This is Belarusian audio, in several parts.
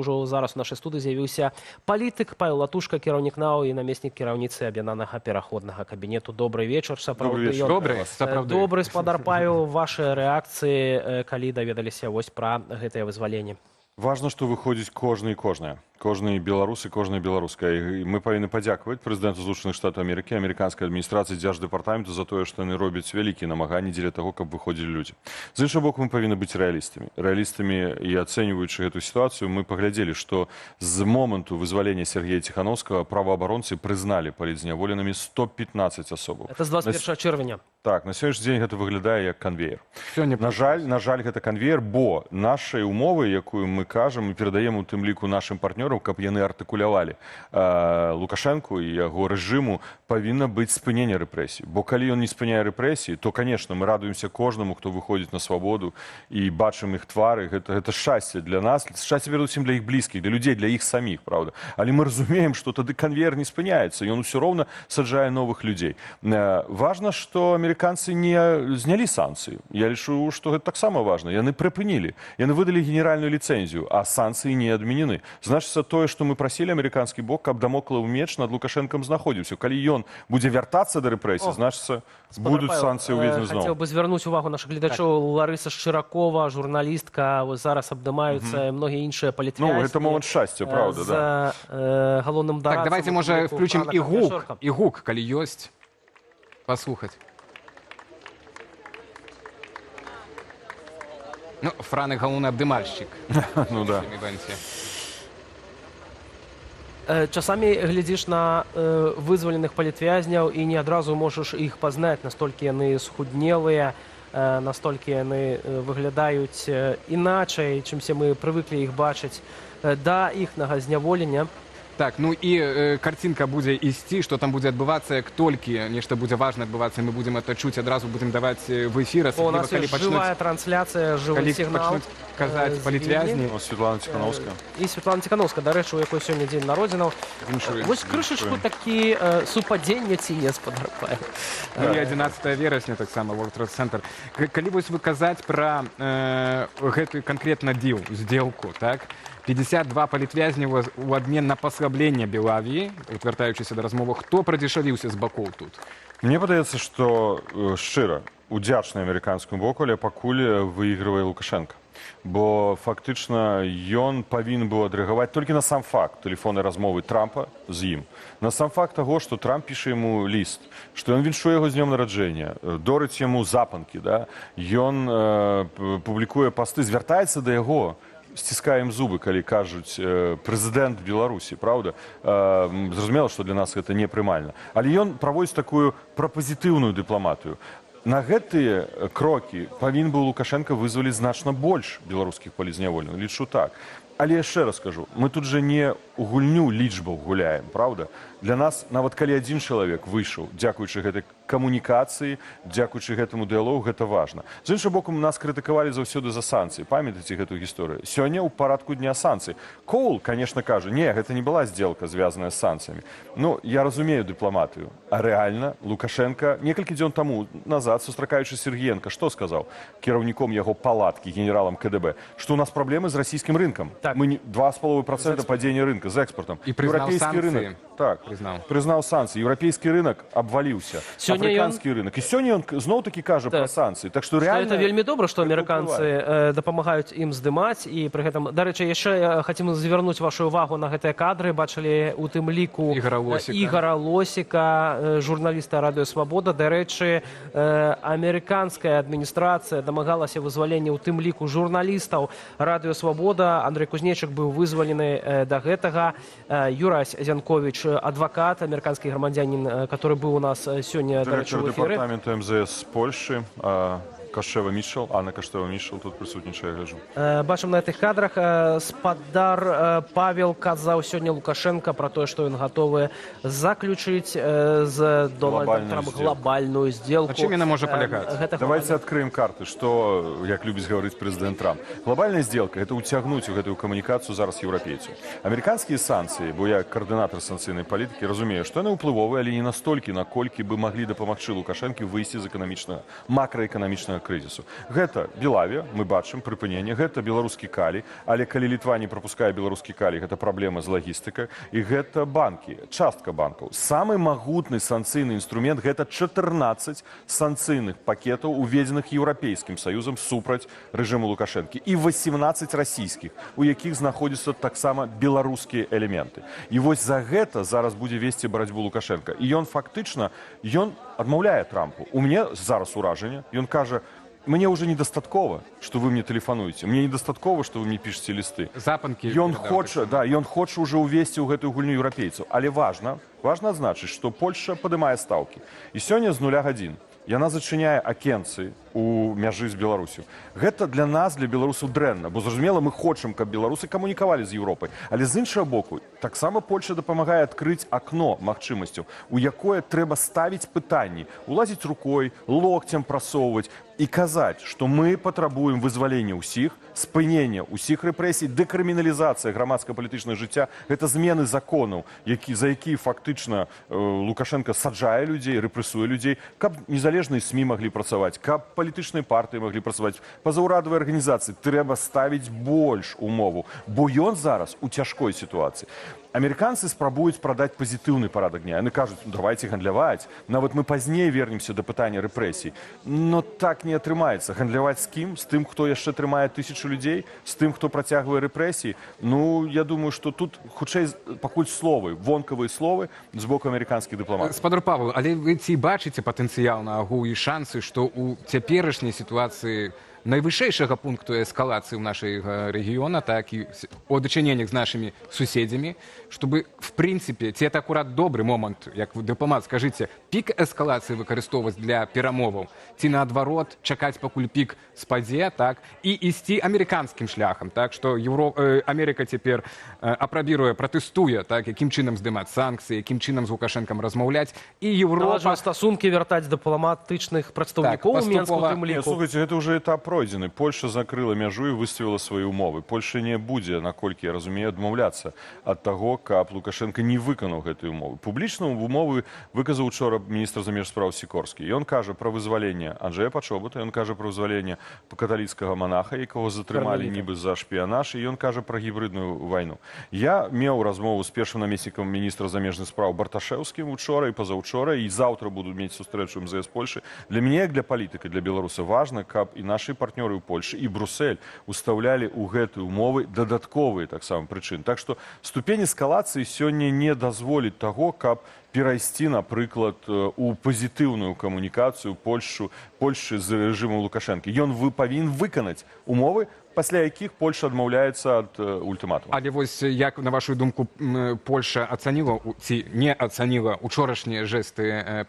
Ужо зараз у нашай студыі з'явіўся палітык Павел Латушка, кіраўнік НАУ і намеснік кіраўніцы аб'яднанага пераходнага кабінету. Добры вечар. Добры спадар Павел, вашыя рэакцыі, калі даведаліся вось пра гэтае вызваленне? Важно, што выходзіць кожны і кожная. Кожны беларус і кожная беларуская. І мы павінны падзякаваць прэзідэнту Злучаных Штатаў Амерыкі, амерыканскай адміністрацыі, дзярждэпартаменту за тое, што яны робяць вялікія намаганні дзеля таго, каб выходзілі людзі. З іншага боку, мы павінны быць рэалістамі. Рэалістамі і ацэньваючы гэту сітуацыю, мы паглядзелі, што з моманту вызвалення Сергея Ціхановскага праваабаронцы прызналі палітзняволенымі 115 асобаў. Это з 21 чэрвеня. Так, на сённяшні дзень гэта выглядае як канвеер. На жаль, гэта канвеер, бо нашай умовы, якую мы кажам і перадаем у тым ліку нашым партнёрам, каб яны артыкулявалі Лукашэнку і яго рэжыму, павінна быць спыненне рэпрэсій. Бо калі ён не спыняе рэпрэсіі, то, конечно, мы радуемся кожнаму, хто выходзіць на свабоду і бачым іх твары. Гэта шчасце для нас, шчасце перадусім для іх блізкіх, для людзей, для іх саміх, правда. Але мы разумеем, што тады канвеер не спыняецца, ён усё роўна саджае новых людзей. Важна, што амерыканцы не знялі санкцыі. Я лічу, што гэта таксама важна. Яны прыпынілі. Яны выдалі генеральную ліцэнзію, а санкцыі не адменены. Значыцца, тое, што мы прасілі амерыканскі бок, каб дамоклаў меч над Лукашэнкам знаходзіўся. Калі ён будзе вяртацца да рэпрэсій, значыцца, будуць санкцыі ўведзены зноў. Хацеў бы звярнуць увагу нашых гледачоў. Ларыса Шчыракова, журналістка, зараз абдымаюцца многія іншыя палітвязні. Ну, гэта момант шчасця, правда, да. З галоўным дарадцам. Так, давайте, можа, включим і гук, калі ёсць, паслухаць. Ну, Франк галоўны абдымальшчык. Ну, да. Часамі глядзіш на вызваленых палітвязняў і не адразу можаш іх пазнаць, настолькі яны схуднелыя, настолькі яны выглядаюць іначай, чымся мы прывыклі іх бачыць да іхнага зняволення. Так, ну і карцінка будзе ісці, што там будзе адбывацца, як толькі нешта будзе важна адбывацца, мы будзем это чуць, адразу будзем даваць в эфір. У нас ёсць жывая трансляцыя, жывы сігнал. Калі пачнуць казаць палітвязні. Святлана Ціхановская. І Святлана Ціхановская, дарэчы, у якой сёння дзень народзінаў. Вось крышачку такі супадзення ці не спадарпае. Ну і 11 верасня таксама, World Trade Center. Калі вось вы казаць пра гэты канкрэтна діл, здзелку, так? 52 палітвязні у абмен на паслабленне Белавіі, вяртаючыся да размовы, хто прадзешавіўся з бакоў тут? Мне падаецца, што шчыра, удзячны амерыканскаму боку, але пакуль выйгрывае Лукашенко. Бо фактычна ён павінен быў адрэагаваць толькі на сам факт тэлефоннай размовы Трампа з ім. На сам факт таго, што Трамп піша яму ліст, што ён віншуе яго з днём нараджэння, дорыць яму запанкі, да? Ён публікуе пасты, звяртаецца да яго, сціскаем зубы, калі кажуць прэзідэнт Беларусі, правда? Зразумела, што для нас гэта непрымальна. Але ён праводзіць такую прапазітыўную дыпламатыю. На гэтыя крокі павінен быў Лукашенко вызваліць значна больш беларускіх палітзняволеных. Лічу так. Але яшчэ раз кажу, мы тут жа не у гульню лічбаў гуляем, правда? Для нас, нават калі адзін чалавек выйшаў, дзякуючы гэтай камунікацыі, дзякуючы гэтаму дыялогу, гэта важна. З іншага боку, нас крытыкавалі заўсёды за санкцыі. Памятаеце гэтую гісторыю? Сёння ў парадку дня санкцый. Коул, конечно, кажа, не, гэта не была здзелка, звязаная з санкцыямі. Ну, я разумею дыпламатыю. А рэальна Лукашенко некалькі дзён таму назад, сустракаючы Сергіенка, што сказаў кіраўніком яго палаткі, генералам КДБ, што ў нас праблемы з расійскім рынкам. Мы 2,5% падзення рынка з экспортам. І прызнаў санкцыі. Так, прызнаў санкцыі. Еўрапейскі рынок абваліўся. Афрыканскі рынок. І сёння ён зноў-такі кажа пра санкцыі. Так што рэальна... Гэта вельмі добра, што амерыканцы дапамагаюць ім здымаць. І пры гэтым, дарэчы, яшчэ хацім звярнуць вашу увагу на гэтыя кадры. Бачылі у тым ліку Ігара Лосіка, журналіста Радыё Свабода. Дарэчы, амерыканская адміністрацыя дамагалася вызвалення ў тым ліку журналістаў Радыё Свабода. Андрэй Кузнечык быў вызвалены да гэтага. Юрась Зянкович, адвокат, американский громадянин, который был у нас сегодня, директор департамента МЗС Польши, Анна Каштева-Мішел тут присутнічає, я гляжу. Бачимо на тих кадрах, спадар Павел казав сьогодні Лукашенко про те, що він готовий заключити з Дональдом Трампом глобальну зділку. А чим він може полягати? Давайте відкриємо карти, що, як любить говорити президент Трамп. Глобальна зділка – це утягнути у цю комунікацію зараз європейців. Американські санкції, бо я координатор санкційної політики, розумію, що вони впливові, але не настільки, наколькі би могли допомогти Лукашенку вийти з макроекономічного крызісу. Гэта Белавія, мы бачым прыпыненне, гэта беларускі калій, але калі Літва не прапускае беларускі калій, гэта праблема з лагістыкай, і гэта банкі, частка банкаў. Самы магутны санкцыйны інструмент гэта 14 санкцыйных пакетаў, уведзеных Еўрапейскім саюзам супраць рэжыму Лукашэнкі, і 18 расійскіх, у якіх знаходзяцца таксама беларускія элементы. І вось за гэта зараз будзе весці барацьбу Лукашенка. І ён фактычна, ён адмаўляе Трампу. У мяне зараз уражанне, ён кажа, мне уже недостаткова, что вы мне телефонуете. Мне недостаткова, что вы мне пишете листы. Запанки. Ён хоча уже увесці ў гэтую гульню еўрапейцаў. Але важна адзначыць, што Польша падымае стаўкі. І сёння з 0,1 яна зачыняе акенцы у мяжы з Беларусю. Гэта для нас, для беларусаў дрэнна, бо зразумела, мы хочам, каб беларусы камунікавалі з Еўропай. Але з іншага боку, таксама Польша дапамагае адкрыць акно магчымасцяў, у якое трэба ставіць пытанні, улазіць рукой, локцем прасоўваць і казаць, што мы патрабуем вызвалення ўсіх, спынення ўсіх рэпрэсій, дэкрыміналізацыя грамадска-палітычнага жыцця, гэта змены законаў, за якія фактычна Лукашенко саджае людзей, рэпрэсуе людзей, каб незалежныя СМІ маглі працаваць, каб палітычныя партыі маглі працаваць, пазаўрадавыя арганізацыі. Трэба ставіць больш умову, бо ён зараз у цяжкой сітуацыі. Амерыканцы спрабуюць прадаць пазітыўны парадак дня. Яны кажуць, давайте гандляваць. Нават мы пазней вернемся да пытання рэпрэсій. Но так не атрымаецца. Гандляваць з кім? З тым, хто яшчэ трымае 1000 людзей? З тым, хто працягвае рэпрэсіі? Ну, я думаю, што тут хутчэй пакуль словы, вонкавыя словы з боку амерыканскіх дыпламатаў. Спадар Павел, але вы ці бачыце патэнцыял на агул і шансы, што ў цяперашняй сітуацыі найвышэйшага пункту эскалацыі ў нашай рэгіёна, так і у дачыненнях з нашымі суседзямі, чтобы, в прынцыпе, ці это акурат добры момант, як вы дыпламат, скажыце, пік эскалацыі выкарыстоўваць для перамоваў, ці наадварот чакаць, пакуль пік спадзе, так, і ісці амерыканскім шляхам, так, што Амерыка цяпер апрабіруе, пратэстуе, так, якім чынам здымаць санкцыі, якім чынам з Лукашэнкам размаўляць, і Еўропа... Наладжваць стасункі, вяртаць дыпламатычных прадстаўнікоў у Менску, у тым ліку. Слухайце, гэта ўжо этап пройдзены. Польша закрыла мяжу і выставіла свае умовы. Польша не будзе, наколькі я разумею, адмаўляцца ад таго, каб Лукашенко не выканаў гэтыя умовы. Публічна умовы выказаў учора міністр замежных спраў Сікорскі. Ён кажа пра вызваленне Анджэя Пачобута, ён кажа пра вызваленне каталіцкага манаха, якога затрымалі нібы за шпіянаж, і ён кажа пра гібридную вайну. Я меў размову з першым намеснікам міністра замежных спраў Барташэўскім учора і пазаўчора, і заўтра буду мець сустрэчу МЗС Польшы. Для мяне, як для палітыка, для беларуса важна, каб і нашы партнёры ў Польшы і Брусэль устаўлялі ў гэтыя умовы дадатковыя таксама прычыны. Так што ступень эскалацыі сёння не дазволіць таго, каб перайсці, напрыклад, у пазітыўную камунікацыю Польшы з рэжымам Лукашэнкі. Ён павінен выканаць умовы, пасля якіх Польша адмаўляецца ад ультыматуму. Але вось як, на вашу думку, Польша ацаніла ці не ацаніла учорашнія жэсты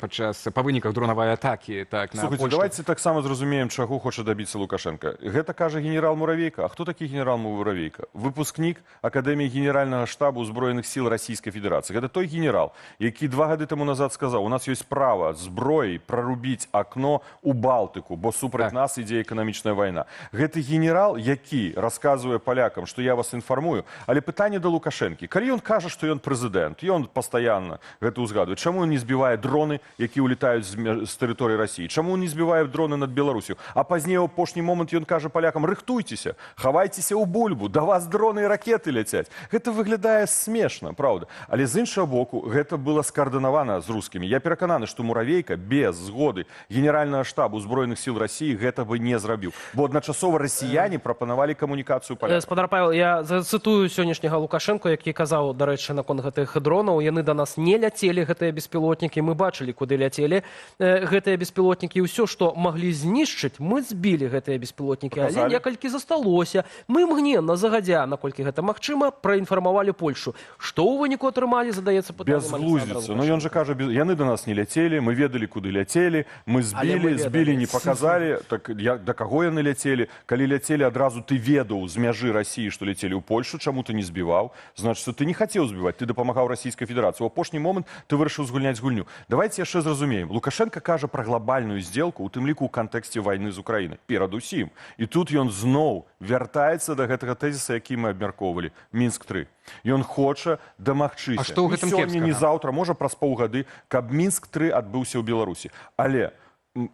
па выніках дронавай атакі? Так, слухайце, давайте таксама зразумеем, чаго хоча дабіцца Лукашенко. Гэта кажа генерал Муравейка. А хто такі генерал Муравейка? Выпускнік Акадэміі генеральнага штабу ўзброеных сіл Расійскай Федэрацыі. Гэта той генерал, які 2 гады таму назад сказаў, у нас ёсць права зброяй прарубіць акно ў Балтыку, бо супраць нас ідзе эканамічная вайна. Гэты генерал, які расказвае палякам, што я вас інфармую, але пытанне да Лукашэнкі. Калі ён кажа, што ён прэзідэнт, ён пастаянна гэта ўзгадвае. Чаму ён не збівае дроны, якія ўлетаюць з тэрыторыі Расіі? Чаму он не збівае дроны над Беларусю? А пазней у апошні момант ён кажа палякам, рыхтуйцеся, хавайцеся ў бульбу, да вас дроны і ракеты ляцяць. Гэта выглядае смешна, правда. Але з іншага боку, гэта было скаардынавана з рускімі. Я перакананы, што Муравейка без згоды генеральнага штабу ўзброеных сіл Расіі гэта бы не зрабіў. Бо адначасова расіяне прапанавалі камунікацыю палякам. Спадар Павел, я зацытую сённяшняга Лукашэнка, які казаў, дарэчы, наконт гэтых дронаў. Яны да нас не ляцелі, гэтыя беспілотнікі. Мы бачылі, куды ляцелі гэтыя беспілотнікі. І ўсё, што маглі знішчыць, мы збілі гэтыя беспілотнікі. Але некалькі засталося. Мы імгненна, загадзя, наколькі гэта магчыма, праінфармавалі Польшу. Што ў выніку атрымалі, задаецца пытанне. Бязглуздзіца. Ну ён жа кажа, яны да нас не ляцелі, мы ведалі, куды ляцелі, мы збілі, не паказалі. Так да каго яны ляцелі? Калі ляцелі, адразу ты ведаў з мяжы Расіі, што ляцелі ў Польшу, чаму ты не збіваў? Значыць, ты не хацеў збіваць, ты дапамагаў Расійскай Федэрацыі. У апошні момант ты вырашыў згульняць гульню. Давайте яшчэ зразумеем. Лукашенко кажа пра глобальную здзелку, у тым ліку ў кантэксце вайны з Украінай. Перадусім. І тут ён зноў вяртаецца да гэтага тэзіса, які мы абмяркоўвалі. Мінск-3. Ён хоча дамагчыся. А што ў гэтым кепскага? Не сёння, не заўтра, можа праз паўгады, каб Мінск-3 адбыўся ў Беларусі. Але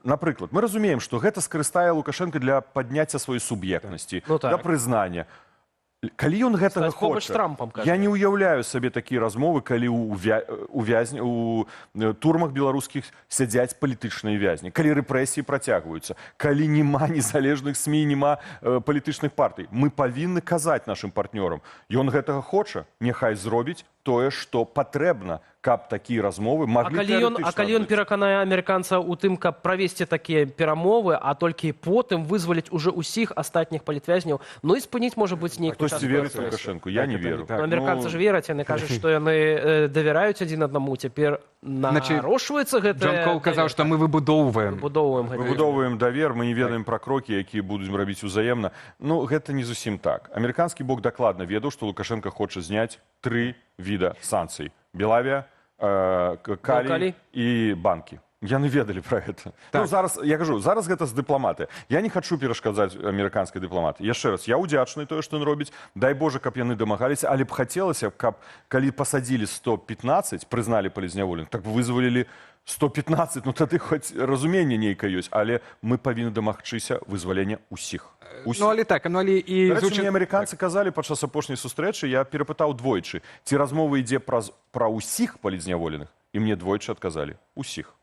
напрыклад, мы разумеем, што гэта скарыстае Лукашенко для падняцця сваёй суб'ектнасці, Ну так. для прызнання. Калі ён гэтага Стаць побач хоча, з Трампам, кажа. я не ўяўляю сабе такія размовы, калі у турмах беларускіх сядзяць палітычныя вязні, калі рэпрэсіі працягваюцца, калі няма незалежных СМІ, няма палітычных партый. Мы павінны казаць нашым партнёрам, ён гэтага хоча, няхай зробіць тое, што патрэбна, каб такія размовы маглі А калі ён пераканае амерыканца ў тым, каб правесці такія перамовы, а толькі потым вызваліць уже ўсіх астатніх палітвязняў, ну і спыніць, можа быць, нейкую Хтосьці верыць Лукашенку, я не веру. так. Амерыканцы ж вераць, яны кажуць, што яны давяраюць адзін аднаму. Цяпер нарошваецца гэта... Джон Кол казаў, што мы выбудоўваем. Выбудоўваем давер, мы не ведаем пра крокі, якія будуць рабіць узаемна. Ну, гэта не зусім так. Амерыканскі бок дакладна ведаў, што Лукашенко хоча зняць 3 віда санкцый. Белавія, калій і банкі. Яны ведалі пра гэта. Так. Ну, зараз, я кажу, зараз гэта з дыпламаты. Я не хачу перашкадзаць амерыканскай дыпламаты. Яшчэ раз, я ўдзячны тое, што ён робіць. Дай Божа, каб яны дамагаліся, але б хацелася, каб, калі пасадзілі 115, прызналі палізняволеных, так вызвалілі 115, ну тады хоць разуменне нейкае ёсць, але мы павінны дамагчыся вызвалення ўсіх. Ну, але так, ну, але і... Мне амерыканцы казалі падчас апошняй сустрэчы, я перапытаў двойчы, ці размова ідзе пра ўсіх палізняволеных, і мне двойчы адказалі. Усіх.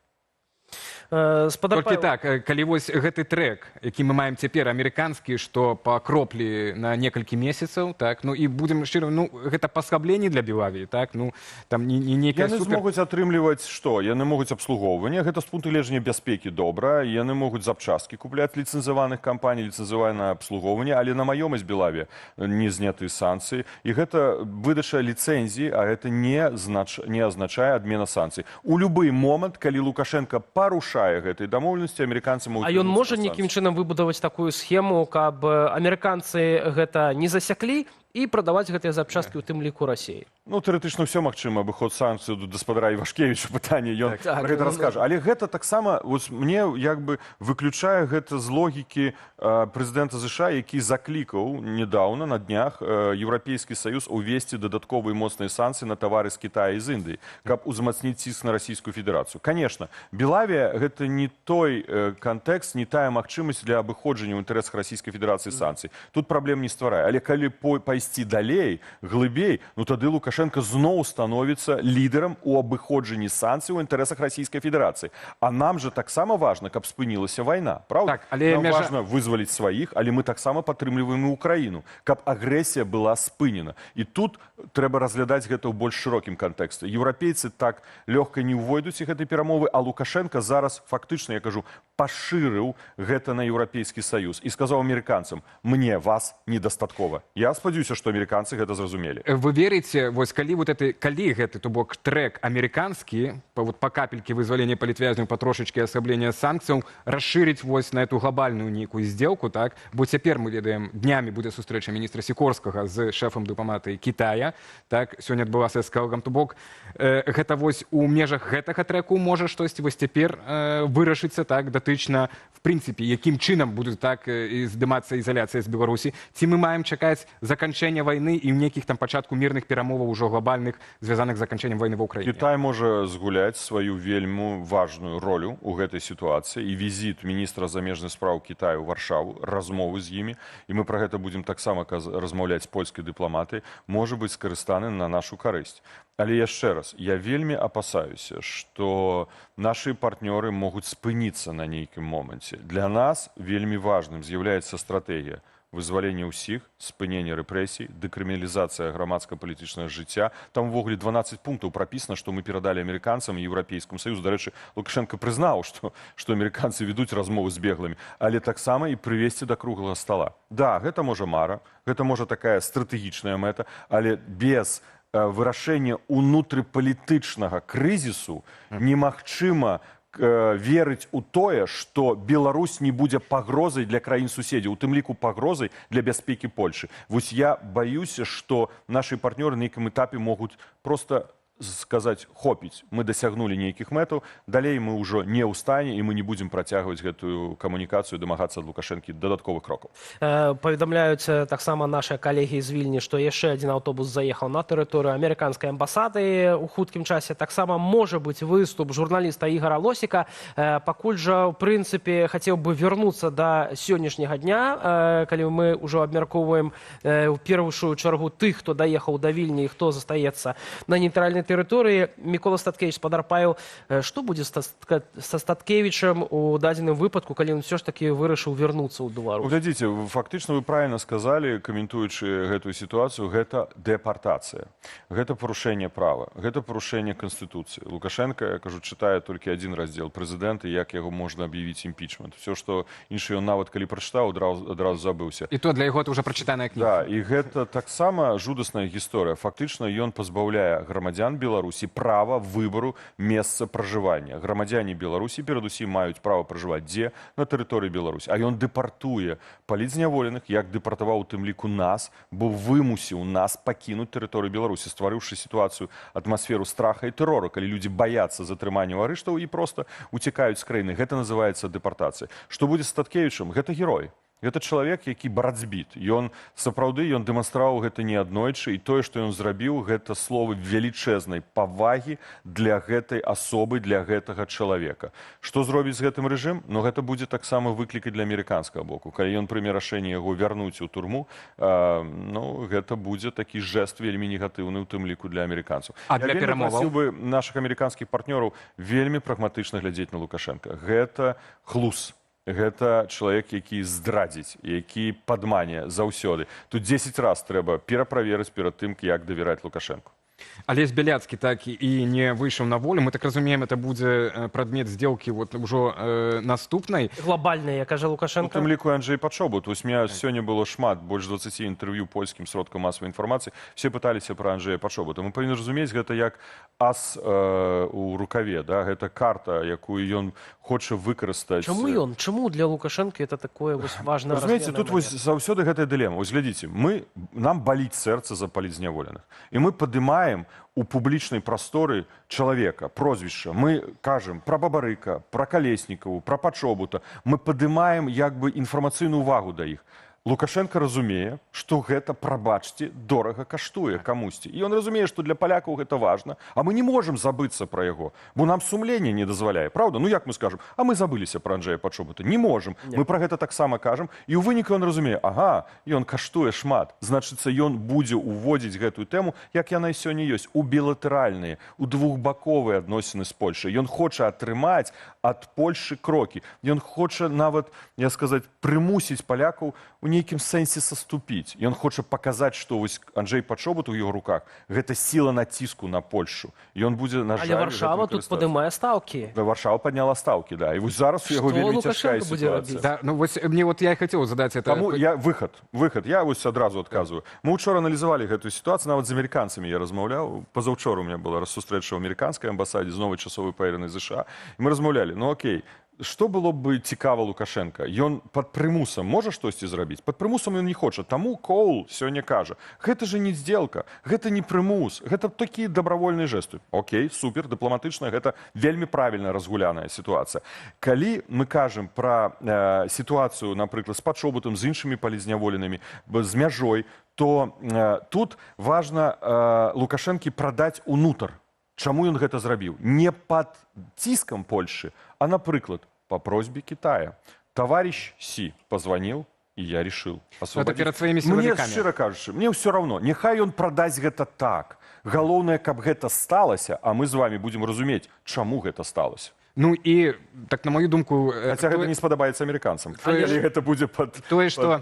Толькі так, калі вось гэты трэк, які мы маем цяпер, амерыканскі, што па кроплі на некалькі месяцаў, так, ну і будзем шчыра, ну, гэта паслабленне для Белавіі, так, ну, там не нейкая супер... Яны змогуць атрымліваць што? Яны могуць абслугоўванне, гэта з пункту гледжання бяспекі добра, яны могуць запчасткі купляць ліцэнзаваных кампаній, ліцэнзаванае абслугоўванне, але на маёмасць Белавія не зняты санкцыі, і гэта выдача ліцэнзіі, а гэта не азначае адмена санкцый. У любы момант, калі Лукашенко парушае гэтай дамоўленасці, амерыканцы могуць... А ён можа нейкім чынам выбудаваць такую схему, каб амерыканцы гэта не засяклі і прадаваць гэтыя запчасткі ў тым ліку Расіі? Ну, тэарэтычна ўсё магчыма, абыход санкцый да гаспадара Івашкевіча пытанне, ён пра гэта раскажа. Але гэта таксама, мне як бы выключае гэта з логікі прэзідэнта США, які заклікаў недаўна на днях Еўрапейскі Саюз увесці дадатковыя моцныя санкцыі на тавары з Китая і з Індыі, каб узмацніць ціск на расійскую федэрацыю. Канешне, Белавія гэта не той кантэкст, не тая магчымасць для абыходжання ў інтарэсах расійскай федэрацыі санкцый. Тут праблем не стварае. Але калі пайсці далей, глыбей, ну тады Лукашенко зноў становіцца лідарам у абыходжанні санкцый у інтарэсах расійскай федэрацыі. А нам жа таксама важна, каб спынілася вайна, правда? Так, але нам важна вызваліць сваіх, але мы таксама падтрымліваем і Украіну, каб агрэсія была спынена. І тут трэба разглядаць гэта ў больш шырокім кантэксце. Еўрапейцы так лёгка не ўвойдуць і гэтай перамовы, а Лукашенко зараз фактычна, я кажу, пашырыў гэта на Еўрапейскі Саюз і сказаў амерыканцам: мне вас недастаткова. Я спадзяюся, што амерыканцы гэта зразумелі. Вы верыце, вось калі гэты, то бок трэк амерыканскі, па капелькі вызвалення палітвязняў, патрошачкі асаблення санкцыяў, расшырыць вось на эту глобальную нейкую здзелку, так? Бо цяпер мы ведаем, днямі будзе сустрэча міністра Сікорскага з шэфам дыпламатыі Китая, так? Сёння адбылася з калгам, то бок гэта вось у межах гэтага трэку можа штосьці вось цяпер вырашыцца, так, датычна, в прынцыпе, якім чынам будуць так здымацца ізаляцыя з Беларусі, ці мы маем чакаць заканчэння вайны і ў нейкіх там пачатку мірных перамоваў ужо глобальных, звязаных з заканчэннем вайны ва ўкраіне. Кітай можа згуляць сваю вельмі важную ролю ў гэтай сітуацыі, і візіт міністра замежных спраў Китаю ў Варшаву, размовы з імі, і мы пра гэта будзем таксама размаўляць з польскай дыпламатыяй, можа быць скарыстаны на нашу карысць. Але яшчэ раз, я вельмі апасаюся, што нашы партнёры могуць спыніцца на нейкім моманце. Для нас вельмі важным з'яўляецца стратэгія вызвалення ўсіх, спынення рэпрэсій, дэкрыміналізацыя грамадска-палітычнага жыцця. Там увогуле 12 пунктаў прапісана, што мы перадалі амерыканцам і Еўрапейскаму Саюзу. Дарэчы, Лукашенко прызнаў, што амерыканцы ведуць размовы з беглымі, але таксама і прывесці да круглага стала. Да, гэта можа мара, гэта можа такая стратэгічная мэта, але без вырашэння унутрыпалітычнага крызісу немагчыма верыць у тое, што Беларусь не будзе пагрозай для краін суседзяў, у тым ліку пагрозай для бяспекі Польшы. Вось я баюся, што нашы партнёры на нейкім этапе могуць проста сказаць хопіць, мы дасягнулі нейкіх мэтаў, далей мы ўжо не ў стане і мы не будзем працягваць гэтую камунікацыю, дамагацца ад Лукашэнкі дадатковых крокаў. Паведамляюць таксама нашыя калегі з Вільні, што яшчэ адзін аўтобус заехаў на тэрыторыю амерыканскай амбасады у хуткім часе. Таксама можа быць выступ журналіста Ігора Лосіка. Пакуль жа, ў прынцыпе, хацеў бы вярнуцца да сённяшняга дня, калі мы ўжо абмяркоўваем у першую чаргу тых, хто даехаў да Вільні і хто застаецца на нейтральнай тэрыторыі. Мікола Статкевіч, спадар Павел, што будзе са Статкевічам у дадзеным выпадку, калі ён все ж таки вырашыў вярнуцца ў Беларусь? Глядзіце, фактычна вы правільна сказалі, каментуючы гэтую сітуацыю, гэта дэпартацыя. Гэта парушэнне права, гэта парушэнне Канстытуцыі. Лукашенко, я кажу, чытае толькі адзін раздзел прэзідэнта, як яго можна аб'явіць імпічмент. Все, што іншы ён нават калі прачытаў, адразу забыўся. І то для яго это ўжо прачытаная кніга. Да, і гэта таксама жудасная гісторыя. Фактычна ён пазбаўляе грамадзян Беларусі права выбару месца пражывання. Грамадзяне Беларусі перадусім маюць права пражываць дзе? На тэрыторыі Беларусі. А ён дэпартуе палітзняволеных, як дэпартаваў у тым ліку нас, бо вымусіў нас пакінуць тэрыторыю Беларусі, стварыўшы сітуацыю, атмасферу страха і тэрору, калі людзі баяцца затрымання арыштаў і проста уцякаюць з краіны. Гэта называецца дэпартацыя. Што будзе з Статкевічам? Гэта герой. Гэта чалавек, які барацьбіт. Ён сапраўды ён дэманстраваў гэта неаднойчы, і тое, што ён зрабіў, гэта словы велічэзнай павагі для гэтай асобы, для гэтага чалавека. Што зробіць з гэтым рэжым? Ну, гэта будзе таксама выклікаць для амерыканскага боку. Калі ён прыме рашэнне яго вярнуць у турму, ну, гэта будзе такі жэст вельмі негатыўны, у тым ліку для амерыканцаў. А для перамоваў? Я вельмі прасіў бы нашых амерыканскіх партнёраў вельмі прагматычна глядзець на Лукашенка. Гэта хлус. Гэта чалавек, які здрадзіць, які падмане заўсёды. Тут 10 раз трэба пераправерыць перад тым, як давяраць Лукашенку. Алесь Бяляцкі так і не выйшаў на волю. Мы так разумеем, это будзе прадмет здзелкі вот ўжо наступнай. Глобальная, як кажа Лукашенко. У тым ліку Анджэй Пачобут. Вось у меня сёння было шмат, больш 20 інтэрв'ю польскім сродкам масавай інфармацыі. Все пыталіся пра Анджэя Пачобута. Мы павінны разумець, гэта як ас у рукаве, да? Гэта карта, якую ён хоча выкарыстаць. Чаму ён? Чаму для Лукашенко это такое важное? Разумееце, тут вось заўсёды гэтая дылема. Вось глядзіце, нам баліць сэрца за палітзняволеных. І мы падымаем у публічнай прасторы чалавека, прозвішча. Мы кажам пра Бабарыка, пра Калеснікаву, пра Пачобута. Мы падымаем як бы інфармацыйную увагу да іх. Лукашенко разумее, што гэта, прабачце, дорага каштуе камусьці. І ён разумее, што для палякаў гэта важна, а мы не можам забыцца пра яго, бо нам сумленне не дазваляе, правда? Ну як мы скажам, а мы забыліся пра Анджэя Пачобута? Не можам. Мы пра гэта таксама кажам, і ў выніку ён разумее, ага, ён каштуе шмат, значыцца, ён будзе уводзіць гэтую тэму, як яна і сёння ёсць, у білатэральныя, у двухбаковыя адносіны з Польшай. Ён хоча атрымаць ад Польшы крокі. Ён хоча нават, я сказаць, прымусіць палякаў у нейкім сэнсе саступіць. Ён хоча паказаць, што вось Анджэй Пачобут у яго руках гэта сіла націску на Польшу. Ён будзе, на жаль, але Варшава тут падымае стаўкі. Да, Варшава падняла стаўкі, да. І вось зараз у яго вельмі цяжкая сітуацыя. Да, ну вось мне вот я і хацеў задаць это. Таму я выхад. Я вось адразу адказваю. Мы ўчора аналізавалі гэтую сітуацыю, нават з амерыканцамі я размаўляў. Пазаўчора у меня была сустрэча ў амерыканскай амбасадзе з новай часовай паэранай ЗША. І мы размаўлялі, ну окей, што было б цікава Лукашенка? Ён пад прымусам можа штосьці зрабіць? Пад прымусам ён не хоча. Таму Коул сёння кажа, гэта же не здзелка, гэта не прымус, гэта такі дабравольныя жэсты. Окей, супер, дыпламатычна, гэта вельмі правільна разгуляная сітуацыя. Калі мы кажам пра сітуацыю, напрыклад, з Пачобутам, з іншымі палітзняволенымі, з мяжой, то тут важна Лукашэнкі прадаць унутр. Чаму ён гэта зрабіў? Не пад ціскам Польшы, а, напрыклад, по просьбе Китая. Товарищ Си позвонил, и я решил освободить. Это перед своими силовиками. Мне, шчыра кажучы, мне ўсё равно. Няхай ён прадасць гэта так. Галоўнае, каб гэта сталася, а мы з вами будзем разумець, чаму гэта сталася. Ну і, так на мою думку... Хаця гэта не спадабаецца амерыканцам. Калі гэта будзе пад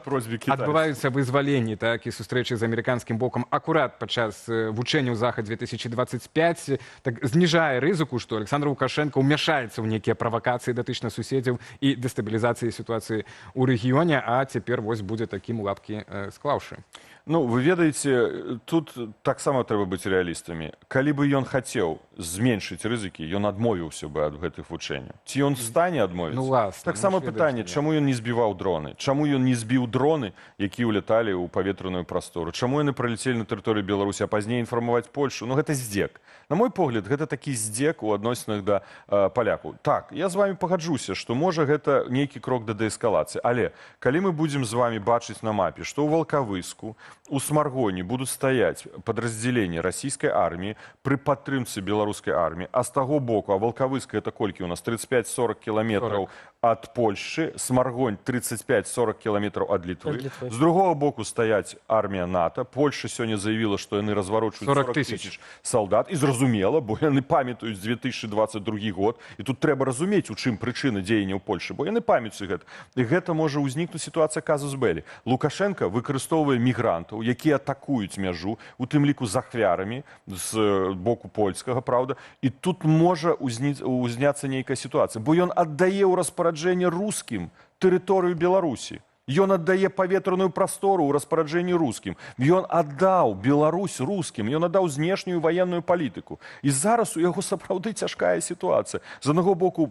просьбе Китая. Адбываюцца вызваленні, так, і сустрэчы з амерыканскім бокам акурат падчас вучэнняў Захад-2025, так зніжае рызыку, што Александр Лукашенко ўмяшаецца ў нейкія правакацыі датычна суседзяў і дэстабілізацыі сітуацыі ў рэгіёне, а цяпер вось будзе такім лапкі склаўшы. Ну, вы ведаеце, тут таксама трэба быць рэалістамі. Калі бы ён хацеў зменшыць рызыкі, ён адмовіўся бы ад гэтых вучэнняў. Ці ён стане адмовіцца? Ну, власна, Таксама ну, ж пытанне, ведаеш, чаму ён не збіваў дроны? Чаму ён не збіў дроны, якія ўляталі ў паветраную прастору? Чаму яны пралецелі на тэрыторыю Беларусі, а пазней інфармаваць Польшу? Ну, гэта здзек. На мой погляд, гэта такі здзек у адносінах да палякаў. Так, я з вами пагаджуся, што можа гэта нейкі крок да дээскалацыі. Але калі мы будзем з вами бачыць на мапе, што ў Валкавыску, у Смаргоне будуць стаяць падраздзяленні расійскай арміі пры падтрымцы беларускай арміі, а з таго боку, а Валкавыска это колькі у нас? 35-40 кіламетраў ад Польшчы, Смаргонь 35-40 кіламетраў ад Літвы. З другого боку стаяць армія НАТО. Польша сёння заявіла, што яны разварочваюць 40 тысяч салдат. І зразумела, бо яны памятаюць 2022 год. І тут трэба разумець, у чым прычына дзеянняў Польшы, бо яны памятаюць гэта. І гэта можа ўзнікнуць сітуацыя казус белі. Лукашенко выкарыстоўвае мігрантаў, якія атакуюць мяжу, у тым ліку з ахвярамі з боку польскага, праўда. І тут можа узняцца нейкая сітуацыя, бо ён аддае ў распараджэнне рускім тэрыторыю Беларусі. Ён аддае паветраную прастору ў распараджэнні рускім. Ён аддаў Беларусь рускім, ён аддаў знешнюю ваенную палітыку. І зараз у яго сапраўды цяжкая сітуацыя. З аднаго боку,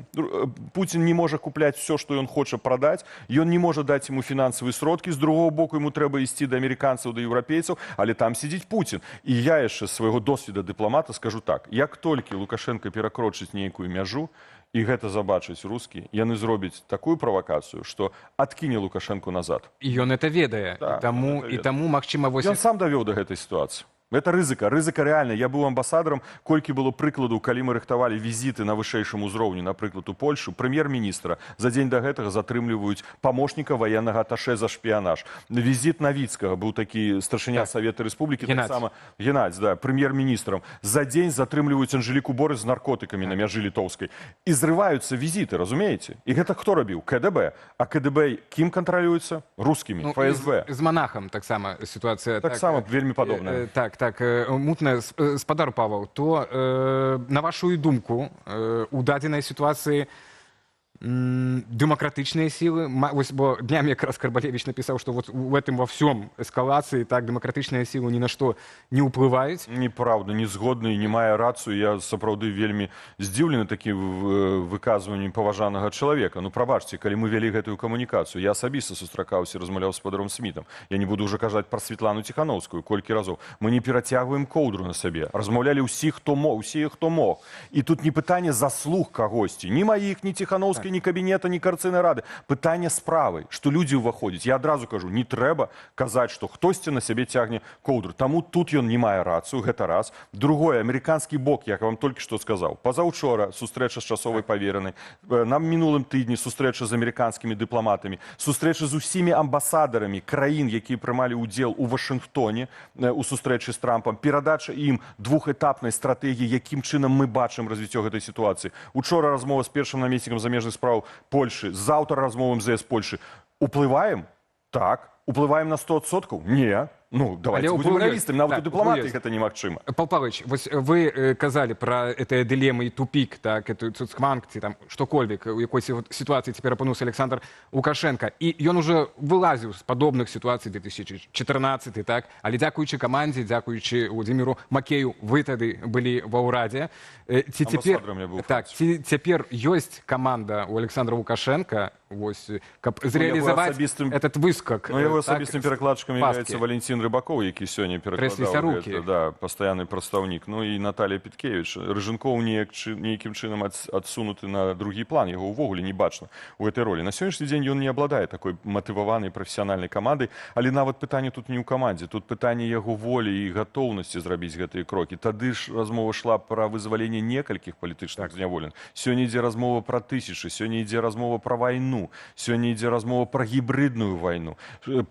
Пуцін не можа купляць все, што ён хоча прадаць, ён не можа даць яму фінансавыя сродкі, з другого боку, яму трэба ісці да амерыканцаў, да еўрапейцаў, але там сидзіць Пуцін. І я яшчэ з свайго досведа дыпламата скажу так, як толькі Лукашенко перакрочыць нейкую мяжу, і гэта забачыць рускі, яны зробяць такую правакацыю, што адкіне Лукашенко назад. І ён это ведае. Да, і таму, магчыма, вось... Ён сам давёў да гэтай сітуацыі. Это рызыка рэальна. Я быў амбасадарам, колькі было прыкладаў, калі мы рыхтавалі візіты на вышэйшым узроўні, напрыклад, у Польшу, прэм'ер-міністра за дзень да гэтага затрымліваюць памочніка ваеннага аташэ за шпіянаж. Візіт Навіцкага, быў такі старшыня Савета Рэспублікі, таксама Геннадзь, да, прэм'ер-міністрам. За дзень затрымліваюць Анжеліку Борыс з наркотыкамі на мяжы літоўскай. І зрываюцца візіты, разумееце? І гэта хто рабіў? КДБ. А КДБ кім кантралюецца? Рускімі, ФСБ. З манахам таксама сітуацыя. Таксама вельмі падобная. Так, мутная. Спадар Павел, то, на вашу думку, у дадзенай сітуацыі демократичные силы, бо днями якраз Карбалевич написал, что вот в этом во всем эскалации так демократичные силы ни на что не ўплываюць. Неправда, не згодны, не мае рацыю. Я сапраўды вельмі здзіўлены такім выказваннем паважанага чалавека. Ну, прабачце, калі мы вялі гэтую камунікацыю, я асабіста сустракаўся, размаўляў з спадаром Смітам. Я не буду ўжо казаць пра Святлану Ціханаўскую, колькі разоў. Мы не перацягваем коўдру на сабе. Размаўлялі ўсе, хто мог. І тут не пытанне заслуг кагосьці, ні маіх, ні Ціханаўскай, ні кабінета, ні карцыны рады. Пытанне справы, што людзі ўваходзяць. Я адразу кажу, не трэба казаць, што хтосьці на сябе цягне коўдру. Таму тут ён не мае рацыю, гэта раз. Другое, амерыканскі бок, як я вам толькі што сказаў. Пазаўчора сустрэча з часовай паверанай. На мінулым тыдні сустрэча з амерыканскімі дыпламатамі. Сустрэча з усімі амбасадарамі краін, якія прымалі ўдзел у Вашынгтоне у сустрэчы з Трампам. Перадача ім двухэтапнай стратэгіі, якім чынам мы бачым развіццё гэтай сітуацыі. Учора размова з першым намеснікам замежных справ Польши, заўтра размова МЗС Польши. Уплываем? Так. Уплываем на 100%? Не. Ну, давайте будем реалистами, нават у дыпламатыі гэта немагчыма. Павел Павлович, вы казалі пра гэтыя дылемы і тупік, так, эту цуцкманг, ці там што-кольвек, у якой сітуацыі цяпер апынуўся Александр Лукашенко. І ён ужо вылазіў з падобных сітуацый 2014, так, але дзякуючы камандзе, дзякуючы Владзіміру Макею, вы тады былі ва ўрадзе. Ці цяпер ёсць каманда у Александра Лукашенко, каб зрэалізаваць этот выскак? Ну, яго асабістым перакладчыкам являецца Валентин Рыбаков, які сёння перакладаў гэта, да, пастаянны прадстаўнік. Ну і Наталія Піткевіч. Рыжынкоў нейкім чынам адсунуты на другі план, яго ўвогуле не бачна у гэтай ролі. На сённяшні дзень ён не абладае такой матываванай прафесіянальнай камандай, але нават пытанне тут не ў камандзе, тут пытанне яго волі і гатоўнасці зрабіць гэтыя крокі. Тады ж размова шла пра вызваленне некалькіх палітычных зняволеных. Сёння ідзе размова пра тысячы, сёння ідзе размова пра вайну, сёння ідзе размова пра гібридную вайну,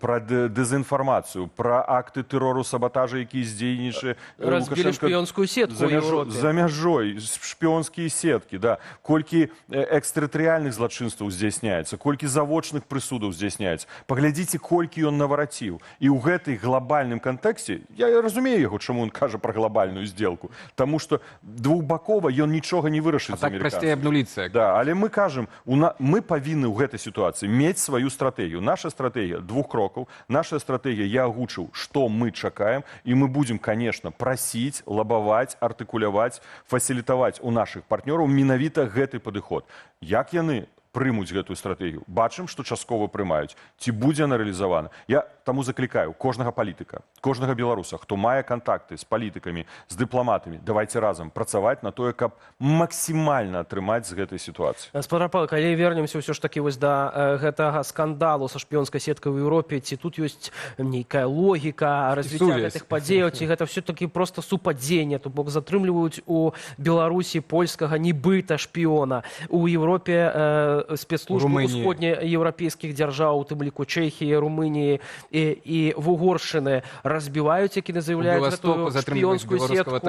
пра дэзінфармацыю, пра акты тэрору, сабатажа, які здзейнічае разбілі шпіёнскую сетку ў Еўропе. За мяжой, шпіёнскія сеткі, да. Колькі экстэрытарыяльных злачынстваў здзяйсняецца, колькі завочных прысудаў здзяйсняецца. Паглядзіце, колькі ён навараціў. І ў гэтай глобальным кантэксце, я разумею яго, чаму ён кажа пра глобальную здзелку, таму што двухбакова ён нічога не вырашыць з амерыканцамі. А так прасцей абнуліцца. Да, але мы кажам, мы павінны ў гэтай сітуацыі мець сваю стратэгію. Наша стратэгія двух крокаў, наша стратэгія, я агучыў, што мы чакаем, і мы будзем, конечно, прасіць, лабаваць, артыкуляваць, фасілітаваць у нашых партнёраў менавіта гэты падыход. Як яны прымуць гэтую стратэгію? Бачым, што часткова прымаюць. Ці будзе яна рэалізавана? Я таму заклікаю кожнага палітыка, кожнага беларуса, хто мае кантакты з палітыкамі, з дыпламатамі, давайце разам працаваць на тое, каб максімальна атрымаць з гэтай сітуацыі. Спадар Павел, калі вернемся ўсё ж такі вось да гэтага скандалу са шпіёнскай сеткай ў Еўропе, ці тут ёсць нейкая логіка развіцця гэтых падзеяў, ці гэта все-таки просто супадзенне, то бок затрымліваюць у Беларусі польскага нібыта шпіёна. У Еўропе спецслужбы усходнееўрапейскіх дзяржаў, у тым ліку Чэхіі, Румыніі і Вугоршчыны разбіваюць, які заяўляюць гэтую шпіёнскую сетку.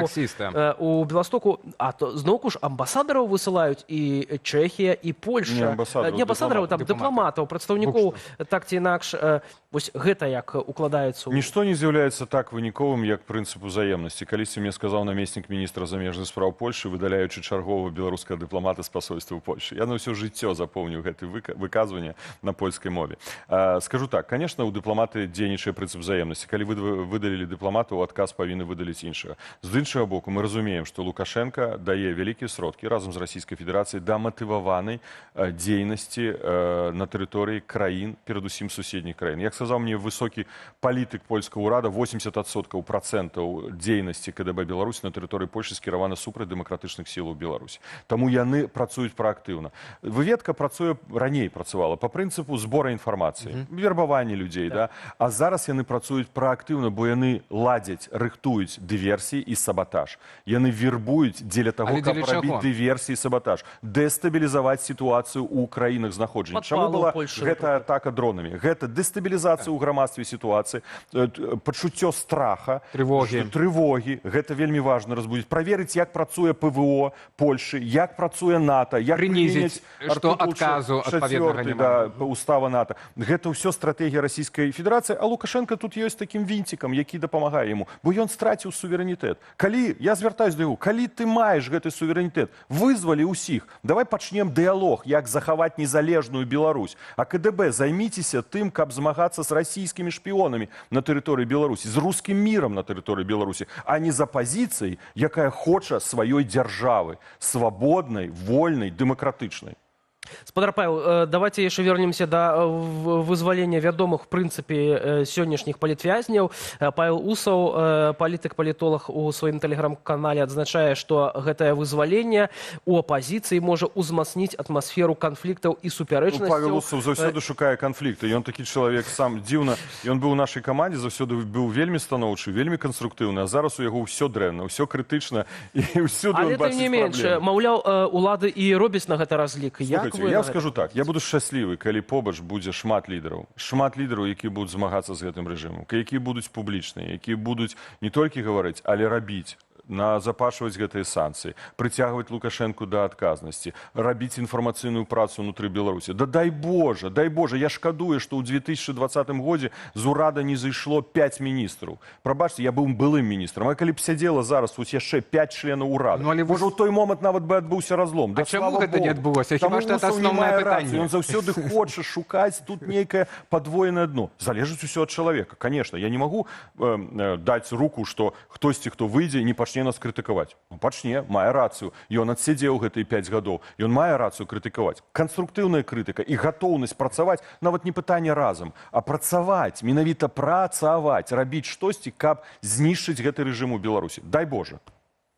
У Беластоку, а то зноўку ж амбасадараў высылаюць і Чэхія, і Польшча. Не амбасадараў, там дыпламатаў, прадстаўнікоў, так ці інакш. Вось гэта як укладаецца? Нішто не з'яўляецца так выніковым, як прынцып узаемнасці. Калісьці мне сказаў намеснік міністра замежных спраў Польшчы, выдаляючы чарговага беларускага дыпламата з пасольства ў Польшчы. Я на ўсё жыццё запомніў гэты выказванне на польскай мове. Скажу так, конечно, у дыпламаты дзейнічае прынцып взаемнасці. Калі выдалілі дыпламата, у адказ павінны выдаліць іншага. З іншага боку, мы разумеем, што Лукашенко дае вялікія сродкі разам з Расійскай Федэрацыяй да матываванай дзейнасці на тэрыторыі краін, перадусім суседніх краін. Як сказаў мне высокі палітык польскага ўрада, 80% дзейнасці КДБ Беларусі на тэрыторыі Польшчы скіравана супраць дэмакратычных сілаў Беларусі. Таму яны працуюць праактыўна. Выведка працуе, раней працавала па прынцыпу збора інфармацыі, вербавання людзей, да? А зараз яны працуюць праактыўна, бо яны ладзяць, рыхтуюць дыверсіі і сабатаж. Яны вербуюць дзеля таго, каб рабіць дыверсіі і сабатаж, дэстабілізаваць сітуацыю ў краінах знаходжання. Чаму была гэтая атака дронамі? Гэта дэстабілізацыя ў грамадстве сітуацыі, пачуццё страха, трывогі. Гэта вельмі важна разбудзіць. Праверыць, як працуе ПВО Польшчы, як працуе НАТО, як прынізіць, што адказу адпаведнага няма. Устава НАТО. Гэта ўсё стратэгія Расійскай Федэрацыі, а Лукашенко тут ёсць такім вінцікам, які дапамагае яму, бо ён страціў суверэнітэт. Калі, я звяртаюсь да яго, калі ты маеш гэты суверэнітэт, вызвалі ўсіх, давай пачнем дыялог, як захаваць незалежную Беларусь. А КДБ, займіцеся тым, каб змагацца з расійскімі шпіёнамі на тэрыторыі Беларусі, з рускім мірам на тэрыторыі Беларусі, а не з апазіцыяй, якая хоча сваёй дзяржавы, свабоднай, вольнай, дэмакратычнай. Спадар Павел, давайте яшчэ вернемся да вызвалення вядомых, в прынцыпе, сённяшніх палітвязняў. Павел Усаў, палітык-палітолог, у сваім тэлеграм-канале адзначае, што гэтае вызваленне у апазіцыі можа ўзмацніць атмасферу канфліктаў і супярэчнасцяў. Павел Усаў заўсёды шукае канфлікты. Ён такі чалавек сам дзіўна. Ён быў у нашай камандзе, заўсёды быў вельмі станоўчы, вельмі канструктыўны, а зараз у яго ўсё дрэнна, ўсё крытычна, і ўсюды ён бачыць праблемы. Але тым не менш, маўляў, улады і робяць на гэта разлік. Я скажу так, я буду шчаслівы, калі побач будзе шмат лідараў, які будуць змагацца з гэтым рэжымам, які будуць публічныя, які будуць не толькі гаварыць, але рабіць, запашваць гэтыя санкцыі, прыцягваць Лукашэнку да адказнасці, рабіць інфармацыйную працу ўнутры Беларусі. Да дай Божа, я шкадую, што ў 2020 годзе з урада не зайшло 5 міністраў. Прабачце, я быў былым міністрам, а калі б сядзела зараз тут яшчэ 5 членаў урада, можа, ў той момант нават бы адбыўся разлом. А чаму гэта не адбылося? Хіба што гэта асноўнае пытанне. Ён заўсёды хоча шукаць тут нейкае падвоенае дно. Залежыць усё ад чалавека. Конечно, я не магу даць руку, што хтосьці, хто выйдзе, не пачне нас крытыкаваць. Пачне, мае рацыю. Ён адседзеў гэтыя 5 гадоў. Ён мае рацыю крытыкаваць. Канструктыўная крытыка і гатоўнасць працаваць, нават не пытанне разам, а працаваць, менавіта працаваць, рабіць штосьці, каб знішчыць гэты рэжым у Беларусі. Дай Божа.